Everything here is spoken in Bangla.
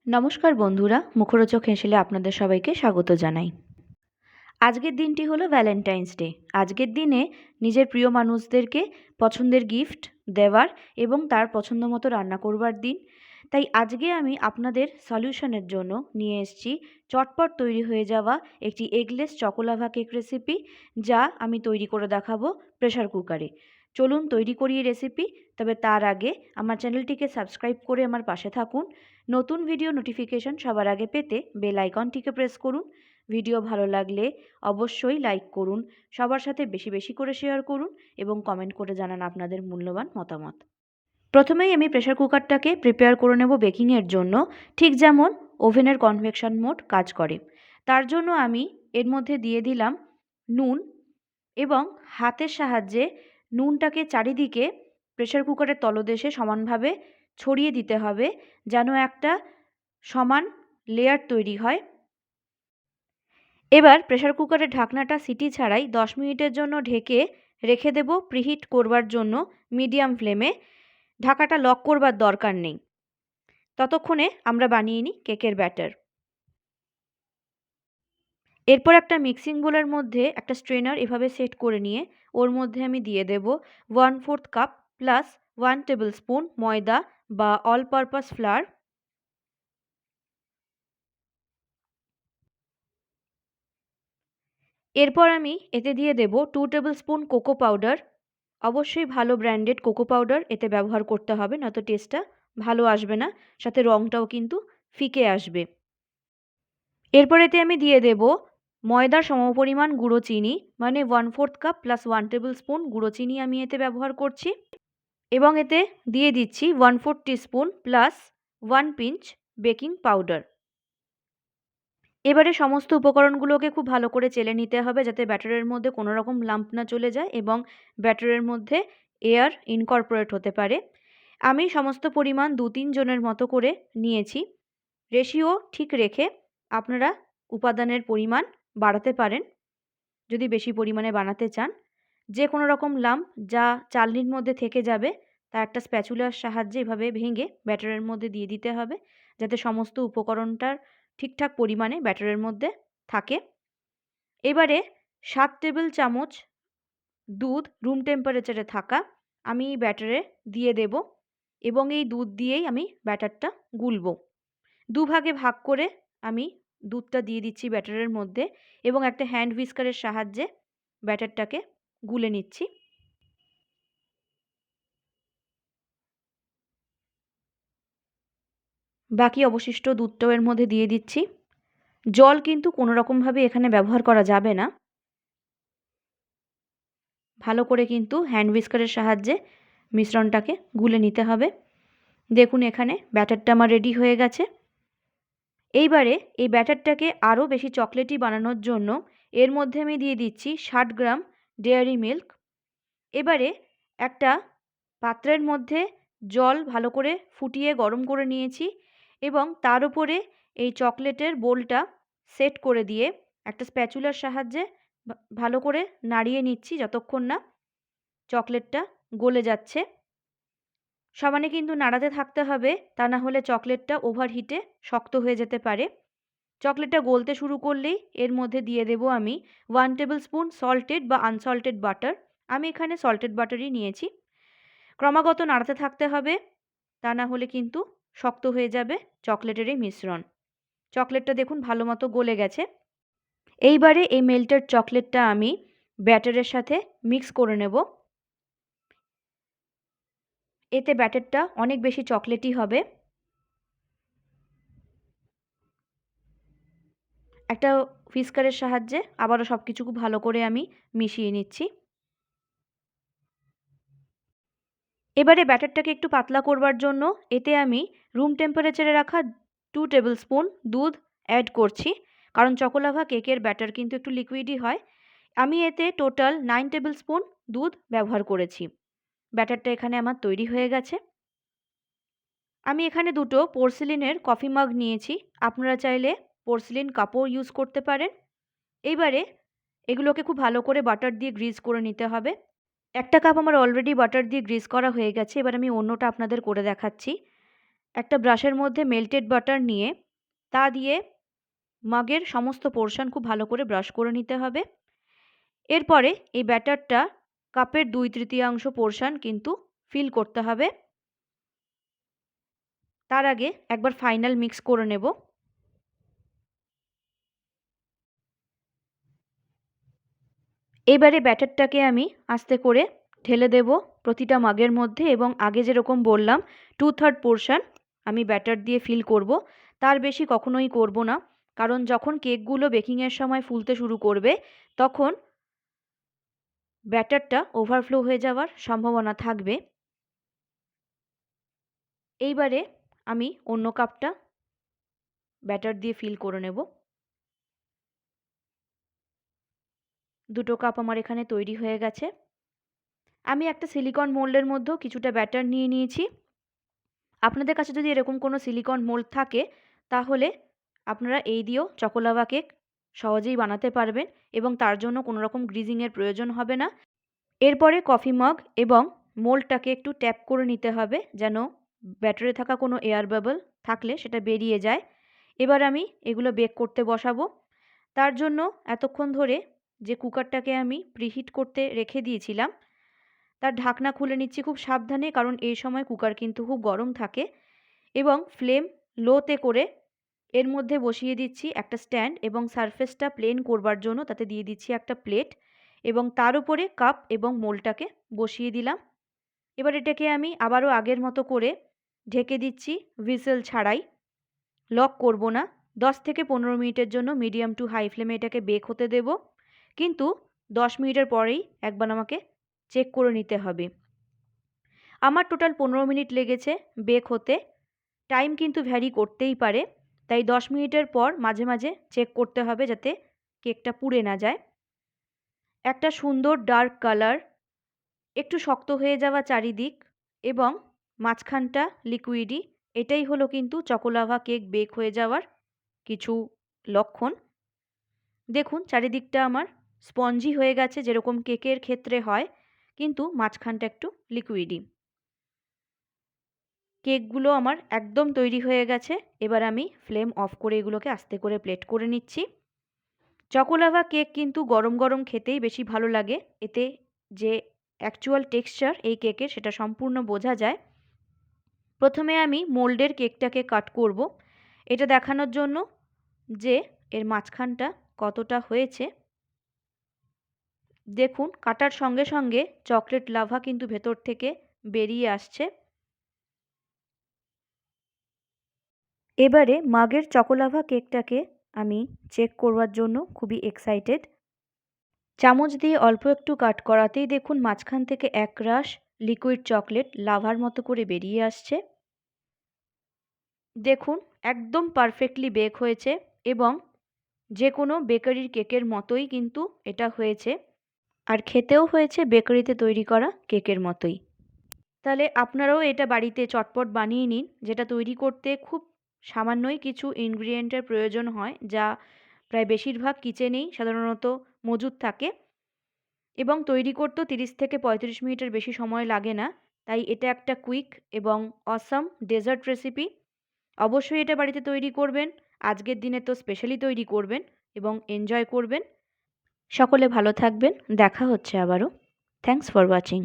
নমস্কার বন্ধুরা, মুখরোচক হেসেলে আপনাদের সবাইকে স্বাগত জানাই। আজকের দিনটি হলো ভ্যালেন্টাইন্স ডে। আজকের দিনে নিজের প্রিয় মানুষদেরকে পছন্দের গিফট দেওয়ার এবং তার পছন্দ মতো রান্না করবার দিন। তাই আজকে আমি আপনাদের সলিউশনের জন্য নিয়ে এসেছি চটপট তৈরি হয়ে যাওয়া একটি এগলেস চকোলাভা কেক রেসিপি, যা আমি তৈরি করে দেখাবো প্রেশার কুকারে। চলুন তৈরি করি এই রেসিপি। তবে তার আগে আমার চ্যানেলটিকে সাবস্ক্রাইব করে আমার পাশে থাকুন। নতুন ভিডিও নোটিফিকেশন সবার আগে পেতে বেল আইকনটিকে প্রেস করুন। ভিডিও ভালো লাগলে অবশ্যই লাইক করুন, সবার সাথে বেশি বেশি করে শেয়ার করুন এবং কমেন্ট করে জানান আপনাদের মূল্যবান মতামত। প্রথমেই আমি প্রেশার কুকারটাকে প্রিপেয়ার করে নেব বেকিংয়ের জন্য, ঠিক যেমন ওভেনের কনভেকশন মোড কাজ করে। তার জন্য আমি এর মধ্যে দিয়ে দিলাম নুন এবং হাতের সাহায্যে নুনটাকে চারিদিকে প্রেশার কুকারের তলদেশে সমানভাবে ছড়িয়ে দিতে হবে, যেন একটা সমান লেয়ার তৈরি হয়। এবার প্রেশার কুকারের ঢাকনাটা সিটি ছাড়াই 10 মিনিটের জন্য ঢেকে রেখে দেব প্রিহিট করবার জন্য মিডিয়াম ফ্লেমে। ঢাকাটা লক করবার দরকার নেই। ততক্ষণে আমরা বানিয়ে নিই কেকের ব্যাটার। এরপর একটা মিক্সিং বোলের মধ্যে একটা স্ট্রেনার এভাবে সেট করে নিয়ে ওর মধ্যে আমি দিয়ে দেব 1/4 কাপ প্লাস 1 টেবিল স্পুন ময়দা বা অল পারপাস ফ্লার। এরপর আমি এতে দিয়ে দেব 2 টেবিল স্পুন কোকো পাউডার। অবশ্যই ভালো ব্র্যান্ডেড কোকো পাউডার এতে ব্যবহার করতে হবে, নয়তো টেস্টটা ভালো আসবে না, সাথে রঙটাও কিন্তু ফিকে আসবে। এরপর এতে আমি দিয়ে দেব ময়দার সমপরিমাণ গুঁড়ো চিনি, মানে 1/4 কাপ প্লাস 1 টেবিল স্পুন গুঁড়ো চিনি আমি এতে ব্যবহার করছি। এবং এতে দিয়ে দিচ্ছি 1/4 teaspoon plus 1 pinch baking powder. এবারে সমস্ত উপকরণগুলোকে খুব ভালো করে চেলে নিতে হবে, যাতে ব্যাটারের মধ্যে কোনো রকম লাম্প না চলে যায় এবং ব্যাটারের মধ্যে এয়ার ইনকর্পোরেট হতে পারে। আমি সমস্ত পরিমাণ 2-3 জনের মতো করে নিয়েছি। রেশিও ঠিক রেখে আপনারা উপাদানের পরিমাণ বাড়াতে পারেন যদি বেশি পরিমাণে বানাতে চান। যে কোনো রকম লাম্প যা চালনির মধ্যে থেকে যাবে তা একটা স্প্যাচুলার সাহায্যে এভাবে ভেঙে ব্যাটারের মধ্যে দিয়ে দিতে হবে, যাতে সমস্ত উপকরণটার ঠিকঠাক পরিমাণে ব্যাটারের মধ্যে থাকে। এবারে 7 টেবিল চামচ দুধ রুম টেম্পারেচারে থাকা আমি এই ব্যাটারে দিয়ে দেব এবং এই দুধ দিয়েই আমি ব্যাটারটা গুলব। দুভাগে ভাগ করে আমি দুধটা দিয়ে দিচ্ছি ব্যাটারের মধ্যে এবং একটা হ্যান্ড হুইস্কারের সাহায্যে ব্যাটারটাকে গুলে নিচ্ছি। বাকি অবশিষ্ট দুধটাও এর মধ্যে দিয়ে দিচ্ছি। জল কিন্তু কোনো রকমভাবে এখানে ব্যবহার করা যাবে না। ভালো করে কিন্তু হ্যান্ড হুইস্কারের সাহায্যে মিশ্রণটাকে গুলে নিতে হবে। দেখুন এখানে ব্যাটারটা আমার রেডি হয়ে গেছে। এইবারে এই ব্যাটারটাকে আরও বেশি চকলেটি বানানোর জন্য এর মধ্যে আমি দিয়ে দিচ্ছি 60 গ্রাম ডেয়ারি মিল্ক। এবারে একটা পাত্রের মধ্যে জল ভালো করে ফুটিয়ে গরম করে নিয়েছি এবং তার উপরে এই চকলেটের বোলটা সেট করে দিয়ে একটা স্প্যাচুলার সাহায্যে ভালো করে নাড়িয়ে নিচ্ছি যতক্ষণ না চকলেটটা গলে যাচ্ছে। সমানে কিন্তু নাড়াতে থাকতে হবে, তা না হলে চকলেটটা ওভারহিটে শক্ত হয়ে যেতে পারে। চকলেটটা গলতে শুরু করলেই এর মধ্যে দিয়ে দেব আমি 1 টেবিল স্পুন সল্টেড বা আনসল্টেড বাটার। আমি এখানে সল্টেড বাটারই নিয়েছি। ক্রমাগত নাড়াতে থাকতে হবে, তা না হলে কিন্তু শক্ত হয়ে যাবে চকলেটের এই মিশ্রণ। চকলেটটা দেখুন ভালো মতো গলে গেছে। এইবারে এই মেল্টেড চকলেটটা আমি ব্যাটারের সাথে মিক্স করে নেব। এতে ব্যাটারটা অনেক বেশি চকলেটি হবে। একটা হুইস্কারের সাহায্যে আবারও সব কিছু খুব ভালো করে আমি মিশিয়ে নিচ্ছি। এবারে ব্যাটারটাকে একটু পাতলা করবার জন্য এতে আমি রুম টেম্পারেচারে রাখা 2 টেবিল স্পুন দুধ অ্যাড করছি, কারণ চকোলাভা কেকের ব্যাটার কিন্তু একটু লিকুইডই হয়। আমি এতে টোটাল 9 টেবিল স্পুন দুধ ব্যবহার করেছি। ব্যাটারটা এখানে আমার তৈরি হয়ে গেছে। আমি এখানে দুটো পোর্সিলিনের কফি মাগ নিয়েছি। আপনারা চাইলে পোর্সিলিন কাপও ইউজ করতে পারেন। এইবারে এগুলোকে খুব ভালো করে বাটার দিয়ে গ্রিজ করে নিতে হবে। একটা কাপ আমার অলরেডি বাটার দিয়ে গ্রিজ করা হয়ে গেছে। এবার আমি অন্যটা আপনাদের করে দেখাচ্ছি। একটা ব্রাশের মধ্যে মেল্টেড বাটার নিয়ে তা দিয়ে মাগের সমস্ত পোর্শন খুব ভালো করে ব্রাশ করে নিতে হবে। এরপরে এই ব্যাটারটা কাপের 2/3 পোর্শন কিন্তু ফিল করতে হবে। তার আগে একবার ফাইনাল মিক্স করে নেব। এবারে ব্যাটারটাকে আমি আস্তে করে ঢেলে দেব প্রতিটা মাগের মধ্যে, এবং আগে যেরকম বললাম 2/3 পোর্শন আমি ব্যাটার দিয়ে ফিল করব, তার বেশি কখনোই করব না। কারণ যখন কেকগুলো বেকিংয়ের সময় ফুলতে শুরু করবে তখন ব্যাটারটা ওভারফ্লো হয়ে যাওয়ার সম্ভাবনা থাকবে। এইবারে আমি অন্য কাপটা ব্যাটার দিয়ে ফিল করে নেব। দুটো কাপ আমার এখানে তৈরি হয়ে গেছে। আমি একটা সিলিকন মোল্ডের মধ্যেও কিছুটা ব্যাটার নিয়ে নিয়েছি। আপনাদের কাছে যদি এরকম কোনো সিলিকন মোল্ড থাকে তাহলে আপনারা এই দিয়েও চকোলাভা কেক সহজেই বানাতে পারবেন, এবং তার জন্য কোনো রকম গ্রিজিংয়ের প্রয়োজন হবে না। এরপরে কফি মগ এবং মোল্ডটাকে একটু ট্যাপ করে নিতে হবে যেন ব্যাটারে থাকা কোনো এয়ার বাবল থাকলে সেটা বেরিয়ে যায়। এবার আমি এগুলো বেক করতে বসাবো। তার জন্য এতক্ষণ ধরে যে কুকারটাকে আমি প্রিহিট করতে রেখে দিয়েছিলাম তার ঢাকনা খুলে নিচ্ছি খুব সাবধানে, কারণ এই সময় কুকার কিন্তু খুব গরম থাকে। এবং ফ্লেম লোতে করে এর মধ্যে বসিয়ে দিচ্ছি একটা স্ট্যান্ড, এবং সারফেসটা প্লেন করবার জন্য তাতে দিয়ে দিচ্ছি একটা প্লেট, এবং তার উপরে কাপ এবং মোল্ডটাকে বসিয়ে দিলাম। এবার এটাকে আমি আবারও আগের মতো করে ঢেকে দিচ্ছি হুইসেল ছাড়াই, লক করব না। 10 থেকে 15 মিনিটের জন্য মিডিয়াম টু হাই ফ্লেমে এটাকে বেক হতে দেব, কিন্তু 10 মিনিটের পরেই একবার আমাকে চেক করে নিতে হবে। আমার টোটাল 15 মিনিট লেগেছে বেক হতে। টাইম কিন্তু ভ্যারি করতেই পারে, তাই 10 মিনিটের পর মাঝে মাঝে চেক করতে হবে যাতে কেকটা পুড়ে না যায়। একটা সুন্দর ডার্ক কালার, একটু শক্ত হয়ে যাওয়া চারিদিক, এবং মাঝখানটা লিকুইডি, এটাই হলো কিন্তু চকোলাভা কেক বেক হয়ে যাওয়ার কিছু লক্ষণ। দেখুন চারিদিকটা আমার স্পঞ্জি হয়ে গেছে যেরকম কেকের ক্ষেত্রে হয়, কিন্তু মাঝখানটা একটু লিকুইডি। কেকগুলো আমার একদম তৈরি হয়ে গেছে। এবার আমি ফ্লেম অফ করে এগুলোকে আস্তে করে প্লেট করে নিচ্ছি। চকোলাভা কেক কিন্তু গরম গরম খেতেই বেশি ভালো লাগে, এতে যে অ্যাকচুয়াল টেক্সচার এই কেকের সেটা সম্পূর্ণ বোঝা যায়। প্রথমে আমি মোল্ডের কেকটাকে কাট করব, এটা দেখানোর জন্য যে এর মাঝখানটা কতটা হয়েছে। দেখুন কাটার সঙ্গে সঙ্গে চকলেট লাভা কিন্তু ভেতর থেকে বেরিয়ে আসছে। এবারে মাগের চকোলাভা কেকটাকে আমি চেক করবার জন্য খুবই এক্সাইটেড। চামচ দিয়ে অল্প একটু কাট করাতেই দেখুন মাঝখান থেকে একরাশ লিকুইড চকলেট লাভার মতো করে বেরিয়ে আসছে। দেখুন একদম পারফেক্টলি বেক হয়েছে, এবং যে কোনো বেকারির কেকের মতোই কিন্তু এটা হয়েছে, আর খেতেও হয়েছে বেকারিতে তৈরি করা কেকের মতোই। তাহলে আপনারাও এটা বাড়িতে চটপট বানিয়ে নিন, যেটা তৈরি করতে খুব সামান্যই কিছু ইনগ্রিডিয়েন্টের প্রয়োজন হয়, যা প্রায় বেশিরভাগ কিচেনেই সাধারণত মজুদ থাকে, এবং তৈরি করতেও 30 থেকে 35 মিনিটের বেশি সময় লাগে না। তাই এটা একটা কুইক এবং অসাম ডেজার্ট রেসিপি। অবশ্যই এটা বাড়িতে তৈরি করবেন, আজকের দিনে তো স্পেশালি তৈরি করবেন এবং এনজয় করবেন। সকলে ভালো থাকবেন, দেখা হচ্ছে আবারও। Thanks for watching.